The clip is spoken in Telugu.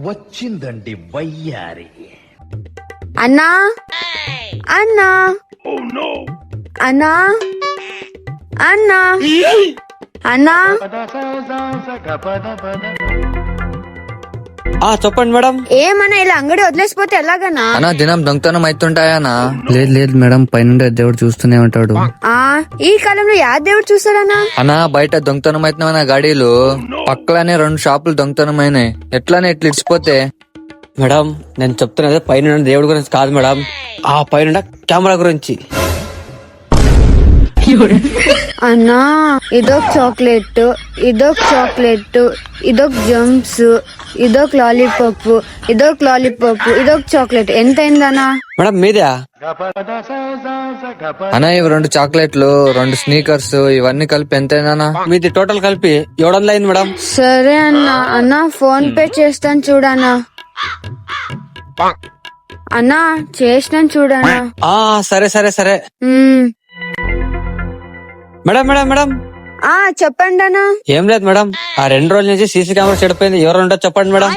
వచ్చిందండి వయ్యారి. అన్నా అన్నా అన్నా అన్నా అన్నా చెప్పండి మేడం. ఏమన్నా ఇలా అంగడి వదిలేసిపోతే ఎలాగన్నా? అన్నా దినం దొంగతనం అవుతుంటాయనా? లేదు మేడం, పైన దేవుడు చూస్తూనే ఉంటాడు. ఈ కాలంలో యా దేవుడు చూస్తాడన్నా? అన్నా బయట దొంగతనం అవుతున్నా గాడీలు పక్కనే 2 షాపులు దొంగతనమైనాయి. ఎట్లానే ఇట్లా ఇచ్చిపోతే? మేడం నేను చెప్తున్నది పైన దేవుడి గురించి కాదు మేడం, ఆ పైన కెమెరా గురించి. అన్నా ఇదొక చాక్లెట్, ఇదొక చాక్లెట్, ఇదొక జంప్స్, ఇదొక లాలీపాప్, ఇదొక లాలీపాప్, ఇదొక చాక్లెట్. ఎంత అయిందన్నా? మేడం మీదే? అన్నా ఇవి 2 చాక్లెట్లు, 2 స్నీకర్స్, ఇవన్నీ కలిపి ఎంతైందన్నా? మీది టోటల్ కలిపి 700 అయింది మేడం. సరే అన్నా. అన్నా ఫోన్ పే చేస్తాను చూడన్నా. అన్నా చేసినాను చూడన్నా. సరే సరే సరే మేడం. మేడం చెప్పండి అన్నా. ఏం లేదు మేడం, ఆ 2 రోజుల నుంచి సీసీ కెమెరా చెడిపోయింది, ఎవరు ఉండో చెప్పండి మేడం.